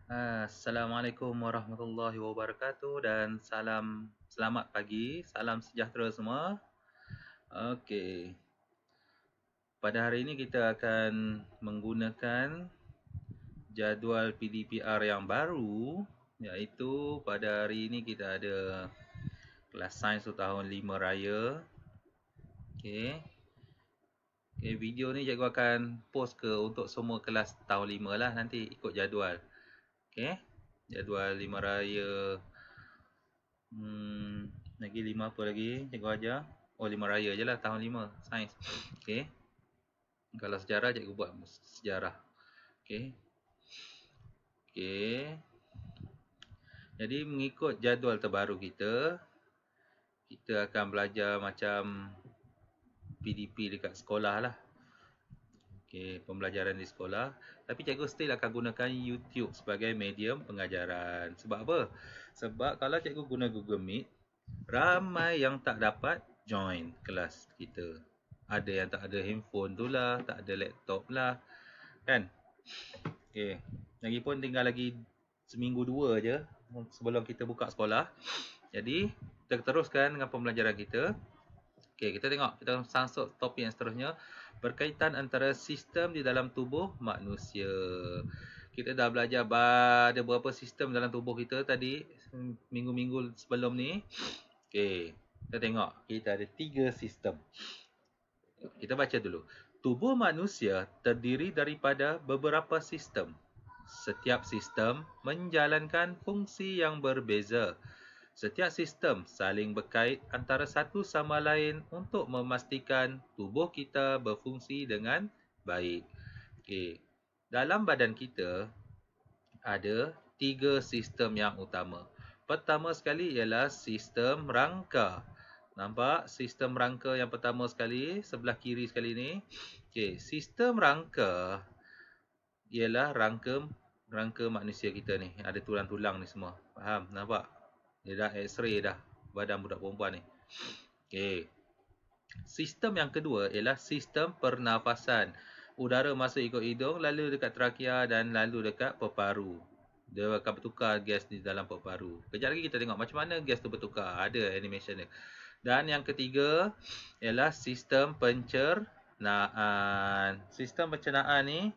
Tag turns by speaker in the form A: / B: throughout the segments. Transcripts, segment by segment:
A: Assalamualaikum warahmatullahi wabarakatuh dan selamat pagi, salam sejahtera semua. Okey, pada hari ini kita akan menggunakan jadual PDPR yang baru, iaitu pada hari ini kita ada kelas sains tahun 5 raya. Okey. Okey, video ni cikgu akan post untuk semua kelas tahun 5 lah, nanti ikut jadual. Okey. Jadual 5 raya. Lagi 5 apa lagi cikgu ajar? Oh, 5 raya je lah, tahun 5 sains. Okey. Kalau sejarah cikgu buat sejarah. Okey. Okey. Jadi mengikut jadual terbaru kita akan belajar macam PDP dekat sekolah lah. Okey, pembelajaran di sekolah. Tapi cikgu still akan gunakan YouTube sebagai medium pengajaran. Sebab apa? Sebab kalau cikgu guna Google Meet, ramai yang tak dapat join kelas kita. Ada yang tak ada handphone tu lah, tak ada laptop lah, kan? Okey, lagipun tinggal lagi seminggu 2 je sebelum kita buka sekolah. Jadi, kita teruskan dengan pembelajaran kita. Okey, kita tengok, kita sangkut topik yang seterusnya, berkaitan antara sistem di dalam tubuh manusia. Kita dah belajar ada berapa sistem dalam tubuh kita tadi minggu-minggu sebelum ni. Okey, kita tengok, kita ada 3 sistem. Kita baca dulu. Tubuh manusia terdiri daripada beberapa sistem. Setiap sistem menjalankan fungsi yang berbeza. Setiap sistem saling berkait antara satu sama lain untuk memastikan tubuh kita berfungsi dengan baik. Okey. Dalam badan kita ada 3 sistem yang utama. Pertama sekali ialah sistem rangka. Nampak sistem rangka yang pertama sekali, sebelah kiri sekali ni. Okey, sistem rangka ialah rangka manusia kita ni. Ada tulang-tulang ni semua. Faham? Nampak? Dia dah X-ray dah badan budak perempuan ni. Okey. Sistem yang kedua ialah sistem pernafasan. Udara masuk ikut hidung, lalu dekat trakea dan lalu dekat peparu. Dia akan bertukar gas di dalam peparu. Kejap lagi kita tengok macam mana gas tu bertukar. Ada animation dia. Dan yang ketiga ialah sistem pencernaan. Sistem pencernaan ni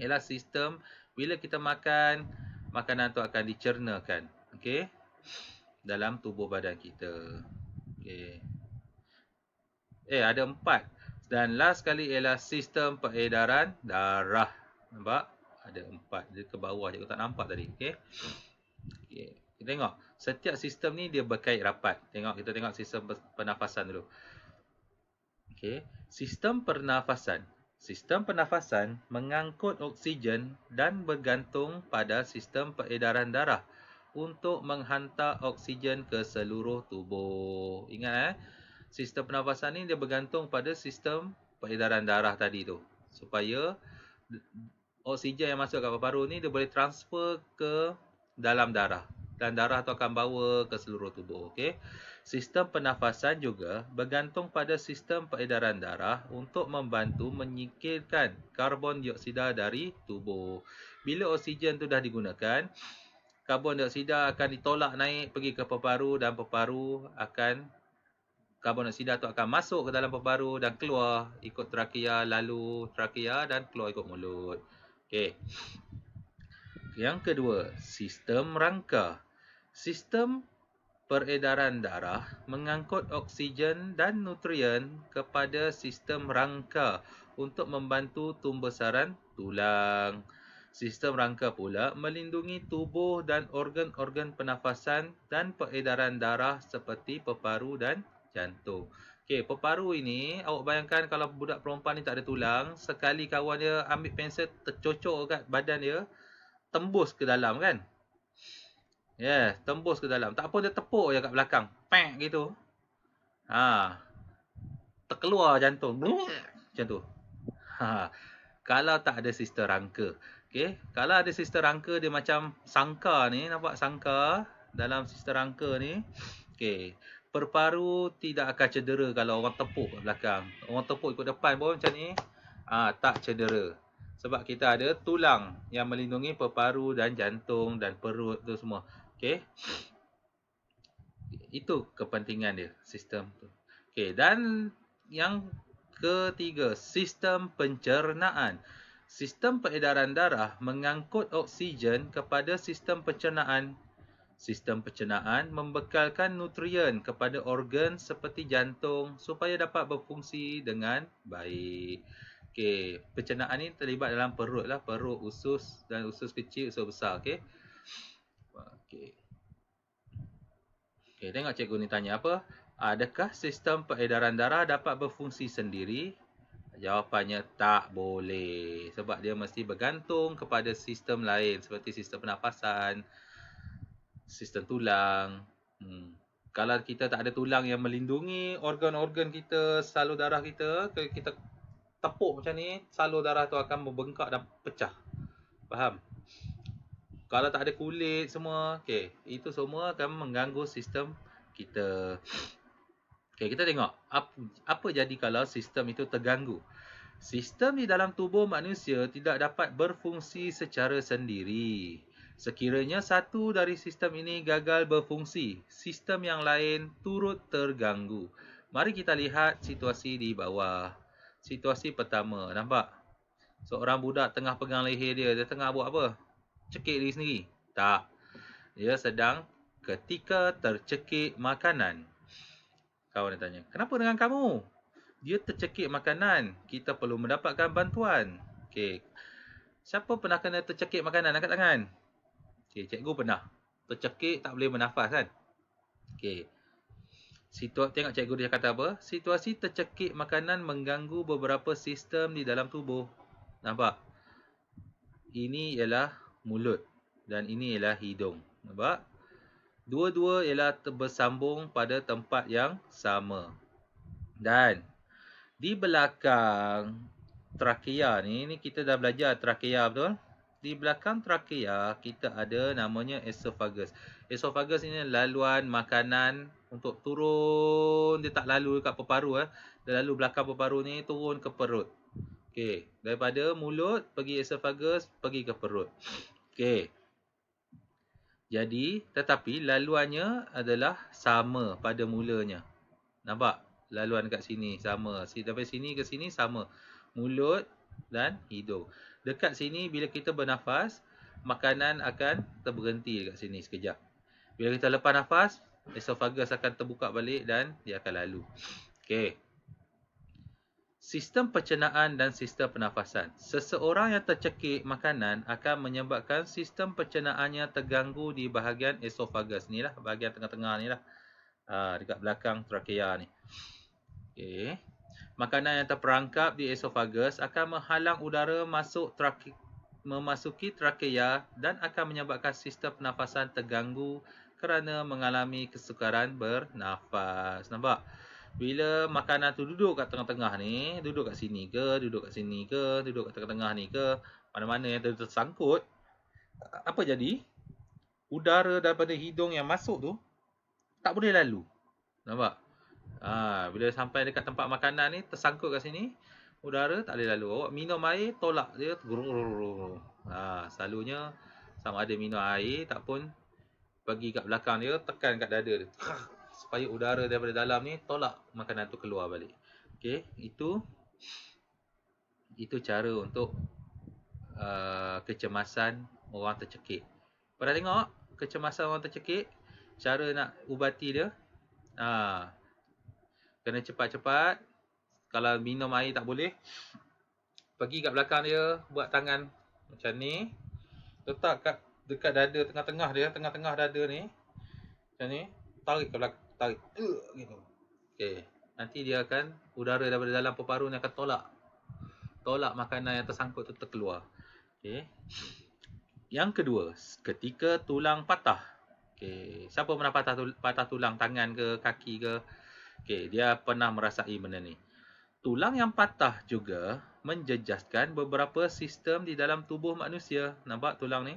A: ialah sistem bila kita makan, makanan tu akan dicernakan. Okey. Dalam tubuh badan kita. Okey. Ada 4. Dan last sekali ialah sistem peredaran darah. Nampak? Ada 4. Dia ke bawah je, aku tak nampak tadi. Okey. Okey. Kita tengok. Setiap sistem ni dia berkait rapat. Kita tengok sistem pernafasan dulu. Okey. Sistem pernafasan. Sistem pernafasan mengangkut oksigen dan bergantung pada sistem peredaran darah untuk menghantar oksigen ke seluruh tubuh. Ingat sistem pernafasan ni dia bergantung pada sistem peredaran darah tadi tu. Supaya oksigen yang masuk kat paru-paru ni dia boleh transfer ke dalam darah. Dan darah tu akan bawa ke seluruh tubuh. Okey. Sistem pernafasan juga bergantung pada sistem peredaran darah untuk membantu menyingkirkan karbon dioksida dari tubuh. Bila oksigen tu dah digunakan, karbon dioksida akan ditolak naik pergi ke peparu dan peparu akan karbon dioksida tu akan masuk ke dalam peparu dan keluar ikut trakea, lalu trakea dan keluar ikut mulut. Okey. Yang kedua, sistem rangka. Sistem peredaran darah mengangkut oksigen dan nutrien kepada sistem rangka untuk membantu pembesaran tulang. Sistem rangka pula melindungi tubuh dan organ-organ pernafasan dan peredaran darah seperti peparu dan jantung. Okey, peparu ini awak bayangkan kalau budak perempuan ni tak ada tulang, sekali kawan dia ambil pensel tercocok kat badan dia, tembus ke dalam kan? Tembus ke dalam. Tak apa dia tepuk je kat belakang. Pek gitu. Terkeluar jantung. Macam tu. Kalau tak ada sistem rangka. Okey, kalau ada sistem rangka dia macam sangka ni, nampak sangka dalam sistem rangka ni. Okey, perparu tidak akan cedera kalau orang tepuk kat belakang. Orang tepuk ikut depan pun macam ni, tak cedera. Sebab kita ada tulang yang melindungi peparu dan jantung dan perut tu semua. Okey. Itu kepentingan dia, sistem tu. Okey, dan yang ketiga, sistem pencernaan. Sistem peredaran darah mengangkut oksigen kepada sistem pencernaan. Sistem pencernaan membekalkan nutrien kepada organ seperti jantung supaya dapat berfungsi dengan baik. Okey, pencernaan ni terlibat dalam perut lah, perut, usus dan usus kecil, usus besar. Okey. Okey. Okey, tengok cikgu ni tanya apa? Adakah sistem peredaran darah dapat berfungsi sendiri? Jawapannya tak boleh. Sebab dia mesti bergantung kepada sistem lain seperti sistem pernafasan, sistem tulang. Kalau kita tak ada tulang yang melindungi organ-organ kita, salur darah kita, kita tepuk macam ni, salur darah tu akan membengkak dan pecah. Faham? Kalau tak ada kulit semua, okey, itu semua akan mengganggu sistem kita. Okey, kita tengok apa jadi kalau sistem itu terganggu. Sistem di dalam tubuh manusia tidak dapat berfungsi secara sendiri. Sekiranya satu dari sistem ini gagal berfungsi, sistem yang lain turut terganggu. Mari kita lihat situasi di bawah. Situasi pertama, nampak? Seorang budak tengah pegang leher dia, dia tengah buat apa? Cekik diri sendiri? Tak. Dia sedang ketika tercekik makanan. Kawan dia tanya, kenapa dengan kamu? Dia tercekik makanan. Kita perlu mendapatkan bantuan. Okey. Siapa pernah kena tercekik makanan? Angkat tangan. Okey, cikgu pernah. Tercekik tak boleh bernafas kan? Okey. Tengok cikgu dia kata apa? Situasi tercekik makanan mengganggu beberapa sistem di dalam tubuh. Nampak? Ini ialah mulut dan ini ialah hidung. Nampak? Dua-dua ialah bersambung pada tempat yang sama. Dan di belakang trakea ni kita dah belajar trakea, betul? Di belakang trakea kita ada namanya esophagus. Esophagus ini laluan makanan untuk turun, dia tak lalu dekat peparu dia lalu belakang peparu ni turun ke perut. Okey, daripada mulut pergi esophagus, pergi ke perut. Okey. Jadi, tetapi laluannya adalah sama pada mulanya. Nampak? Laluan kat sini sama. Daripada sini ke sini sama. Mulut dan hidung. Dekat sini bila kita bernafas, makanan akan terberhenti dekat sini sekejap. Bila kita lepas nafas, esophagus akan terbuka balik dan dia akan lalu. Okey. Sistem pencernaan dan sistem pernafasan. Seseorang yang tercekik makanan akan menyebabkan sistem pencernaannya terganggu di bahagian esophagus ni lah, bahagian tengah-tengah ni lah. Dekat belakang trakea ni. Okey. Makanan yang terperangkap di esophagus akan menghalang udara memasuki trakea dan akan menyebabkan sistem pernafasan terganggu kerana mengalami kesukaran bernafas. Nampak? Bila makanan tu duduk kat tengah-tengah ni, duduk kat sini ke, duduk kat sini ke, duduk kat tengah-tengah ni ke, mana-mana yang tersangkut, apa jadi? Udara daripada hidung yang masuk tu tak boleh lalu. Nampak? Bila sampai dekat tempat makanan ni, tersangkut kat sini, udara tak boleh lalu. Awak minum air, tolak dia. Selalunya sama ada minum air, tak pun pergi kat belakang dia, tekan kat dada dia. Supaya udara daripada dalam ni tolak makanan tu keluar balik. Okey, itu cara untuk kecemasan orang tercekik. Pernah tengok kecemasan orang tercekik? Cara nak ubati dia? Kena cepat-cepat. Kalau minum air tak boleh, pergi kat belakang dia, buat tangan macam ni, letak kat dekat dada tengah-tengah dia, tengah-tengah dada ni. Macam ni, tarik ke belakang, tarik. Gitu. Okey, nanti dia akan udara daripada dalam peparu ni akan tolak makanan yang tersangkut tu terkeluar. Okey. Yang kedua, ketika tulang patah. Okey, siapa pernah patah tulang tangan ke kaki ke? Okey, dia pernah merasai benda ni. Tulang yang patah juga menjejaskan beberapa sistem di dalam tubuh manusia. Nampak tulang ni?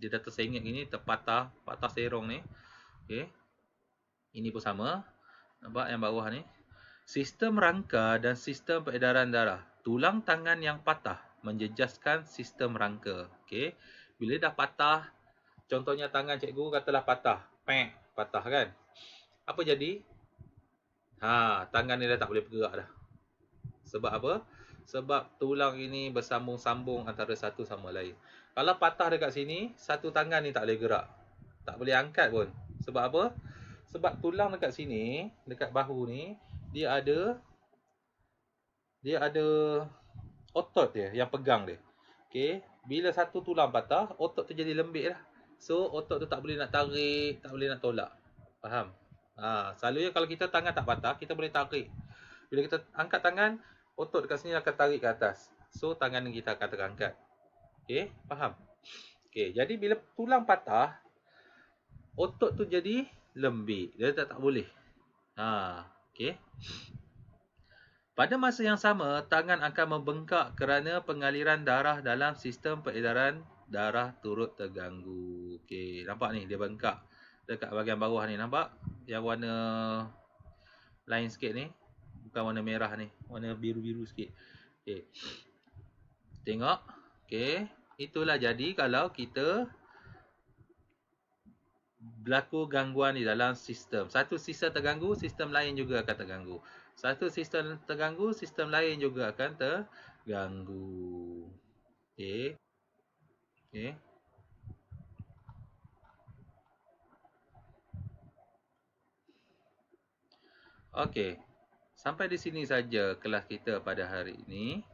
A: Dia dah tersengit gini, patah serong ni. Okey. Ini pun sama. Nampak yang bawah ni? Sistem rangka dan sistem peredaran darah. Tulang tangan yang patah menjejaskan sistem rangka. Okey. Bila dah patah, contohnya tangan cikgu katalah patah. Patah kan? Apa jadi? Tangan ni dah tak boleh bergerak dah. Sebab apa? Sebab tulang ini bersambung-sambung antara satu sama lain. Kalau patah dekat sini, satu tangan ni tak boleh gerak. Tak boleh angkat pun. Sebab apa? Sebab tulang dekat sini, dekat bahu ni, dia ada otot dia yang pegang dia. Okey, bila satu tulang patah, otot tu jadi lembik dah. So, otot tu tak boleh nak tarik, tak boleh nak tolak. Faham? Selalunya kalau kita tangan tak patah, kita boleh tarik. Bila kita angkat tangan, otot dekat sini akan tarik ke atas. So, tangan kita akan terangkat. Okey, faham? Okey, jadi bila tulang patah, otot tu jadi lembik. Dia tak boleh. Okey. Pada masa yang sama, tangan akan membengkak kerana pengaliran darah dalam sistem peredaran darah turut terganggu. Okey, nampak ni dia bengkak dekat bahagian bawah ni, nampak? Yang warna lain sikit ni, bukan warna merah ni, warna biru-biru sikit. Okey. Tengok. Okey, itulah jadi kalau kita berlaku gangguan di dalam sistem. Satu sistem terganggu, sistem lain juga akan terganggu. Satu sistem terganggu, sistem lain juga akan terganggu. Okey. Okey. Okey. Sampai di sini saja kelas kita pada hari ini.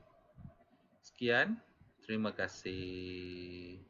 A: Sekian. Terima kasih.